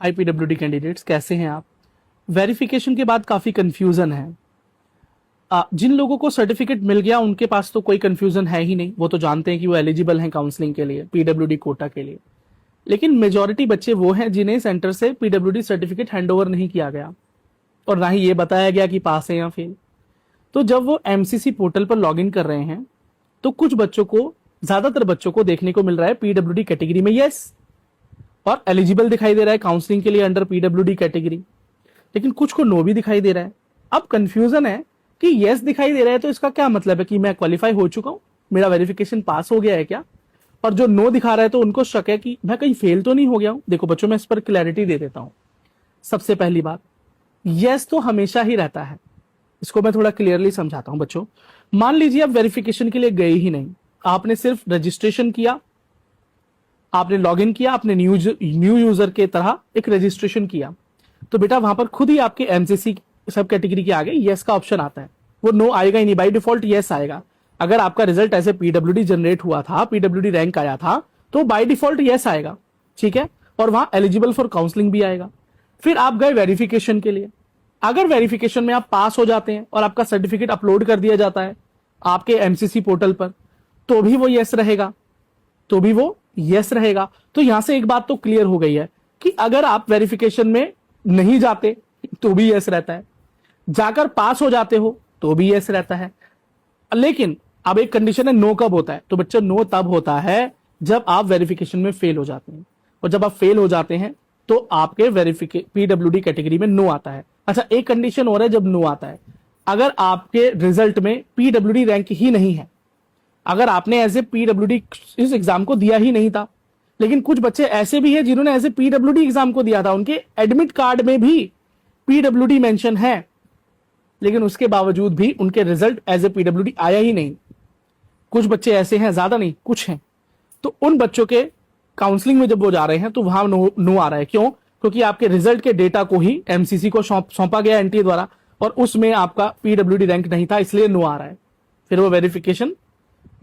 High PWD candidates, कैसे हैं आप? वेरिफिकेशन के बाद काफी कंफ्यूजन है। जिन लोगों को सर्टिफिकेट मिल गया उनके पास तो कोई कंफ्यूजन है ही नहीं, वो तो जानते हैं कि वो एलिजिबल हैं काउंसलिंग के लिए, पीडब्ल्यूडी कोटा के लिए। लेकिन मेजॉरिटी बच्चे वो हैं जिन्हें सेंटर से पीडब्ल्यूडी सर्टिफिकेट हैंडओवर नहीं किया गया और ना ही ये बताया गया कि पास है या फेल। तो जब वो एमसीसी पोर्टल पर लॉग इन कर रहे हैं तो कुछ बच्चों को, ज्यादातर बच्चों को देखने को मिल रहा है पीडब्ल्यूडी कैटेगरी में यस और एलिजिबल दिखाई दे रहा है काउंसलिंग के लिए अंडर पीडब्ल्यूडी कैटेगरी, लेकिन कुछ को नो भी दिखाई दे रहा है। अब कंफ्यूजन है कि यस दिखाई दे रहा है तो इसका क्या मतलब है कि मैं क्वालिफाई हो चुका हूं, मेरा वेरिफिकेशन पास हो गया है क्या? और जो नो दिखा रहा है तो उनको शक है कि मैं कहीं फेल तो नहीं हो गया हूं। देखो बच्चों, मैं इस पर क्लैरिटी दे देता हूं। सबसे पहली बात, यस तो हमेशा ही रहता है, इसको मैं थोड़ा क्लियरली समझाता हूं बच्चों। मान लीजिए आप वेरिफिकेशन के लिए गए ही नहीं, आपने सिर्फ रजिस्ट्रेशन किया, आपने लॉगिन किया, आपने न्यू यूजर के तरह एक रजिस्ट्रेशन किया, तो बेटा वहां पर खुद ही आपके एमसीसी सब कैटेगरी के आगे यस का ऑप्शन आता है। वो नो आएगा ही नहीं, बाय डिफॉल्ट यस आएगा। अगर आपका रिजल्ट ऐसे पीडब्ल्यूडी जनरेट हुआ था, पीडब्ल्यूडी रैंक आया था, तो बाय डिफॉल्ट यस आएगा, ठीक है, और वहां एलिजिबल फॉर काउंसलिंग भी आएगा। फिर आप गए वेरिफिकेशन के लिए, अगर वेरिफिकेशन में आप पास हो जाते हैं और आपका सर्टिफिकेट अपलोड कर दिया जाता है आपके एमसीसी पोर्टल पर, तो भी वो यस रहेगा, तो भी वो यस रहेगा। तो यहां से एक बात तो क्लियर हो गई है कि अगर आप वेरिफिकेशन में नहीं जाते तो भी यस रहता है, जाकर पास हो जाते हो तो भी यस रहता है। लेकिन अब एक कंडीशन है, नो कब होता है? तो बच्चा नो तब होता है जब आप वेरिफिकेशन में फेल हो जाते हैं, और जब आप फेल हो जाते हैं तो आपके पीडब्ल्यूडी कैटेगरी में नो आता है। अच्छा, एक कंडीशन और है जब नो आता है, अगर आपके रिजल्ट में पीडब्ल्यूडी रैंक ही नहीं है, अगर आपने एज ए पीडब्ल्यूडी इस एग्जाम को दिया ही नहीं था, लेकिन कुछ बच्चे ऐसे भी हैं जिन्होंने एज ए पीडब्ल्यूडी एग्जाम को दिया था, उनके एडमिट कार्ड में भी पीडब्ल्यूडी मेंशन है, लेकिन उसके बावजूद भी उनके रिजल्ट एज ए पीडब्ल्यूडी आया ही नहीं। कुछ बच्चे ऐसे हैं, ज्यादा नहीं, कुछ हैं। तो उन बच्चों के काउंसलिंग में जब वो जा रहे हैं तो वहां नो आ रहा है। क्यों? क्योंकि आपके रिजल्ट के डेटा को ही एमसीसी को सौंपा गया एनटीए द्वारा, और उसमें आपका पीडब्ल्यूडी रैंक नहीं था, इसलिए नो आ रहा है। फिर वो वेरिफिकेशन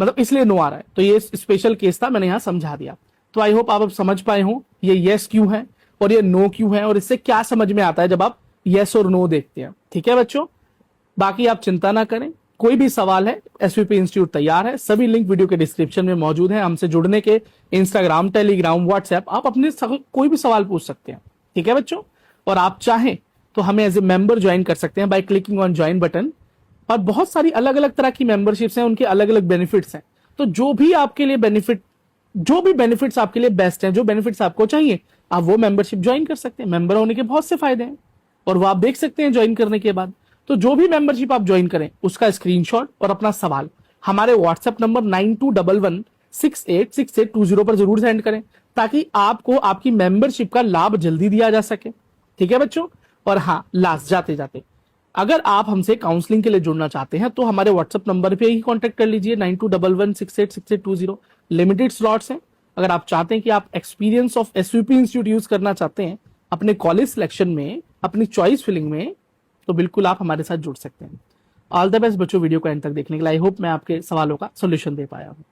मतलब इसलिए नो आ रहा है। तो ये स्पेशल केस था, मैंने यहां समझा दिया। तो आई होप आप अब समझ पाए हो ये यस क्यों है और ये नो क्यों है, और इससे क्या समझ में आता है जब आप यस और नो देखते हैं। ठीक है बच्चों, बाकी आप चिंता ना करें, कोई भी सवाल है एसवीपी इंस्टीट्यूट तैयार है। सभी लिंक वीडियो के डिस्क्रिप्शन में मौजूद है। हमसे जुड़ने के इंस्टाग्राम, टेलीग्राम, व्हाट्सएप, आप अपने कोई भी सवाल पूछ सकते हैं। ठीक है बच्चों, और आप चाहें तो हमें एज ए मेंबर ज्वाइन कर सकते हैं by clicking on join button. और बहुत सारी अलग अलग तरह की मेंबरशिप्स हैं, उनके अलग अलग बेनिफिट्स हैं। तो जो भी बेनिफिट्स आपके लिए बेस्ट हैं, जो बेनिफिट्स आपको चाहिए, आप वो मेंबरशिप ज्वाइन कर सकते हैं। मेंबर होने के बहुत से फायदे हैं और वो आप देख सकते हैं ज्वाइन करने के बाद। तो जो भी मेंबरशिप आप ज्वाइन करें उसका स्क्रीनशॉट और अपना सवाल हमारे व्हाट्सएप नंबर 9211686820 पर जरूर सेंड करें, ताकि आपको आपकी मेंबरशिप का लाभ जल्दी दिया जा सके। ठीक है बच्चों, और हाँ, लास्ट जाते जाते, अगर आप हमसे काउंसलिंग के लिए जुड़ना चाहते हैं तो हमारे व्हाट्सएप नंबर पे ही कांटेक्ट कर लीजिए, 9211686820। लिमिटेड स्लॉट्स हैं। अगर आप चाहते हैं कि आप experience of SVP institute use करना चाहते हैं अपने कॉलेज सिलेक्शन में, अपनी चॉइस फिलिंग में, तो बिल्कुल आप हमारे साथ जुड़ सकते हैं। ऑल द बेस्ट बच्चों वीडियो को एंड तक देखने के लिए। आई होप मैं आपके सवालों का सोल्यूशन दे पाया हूं।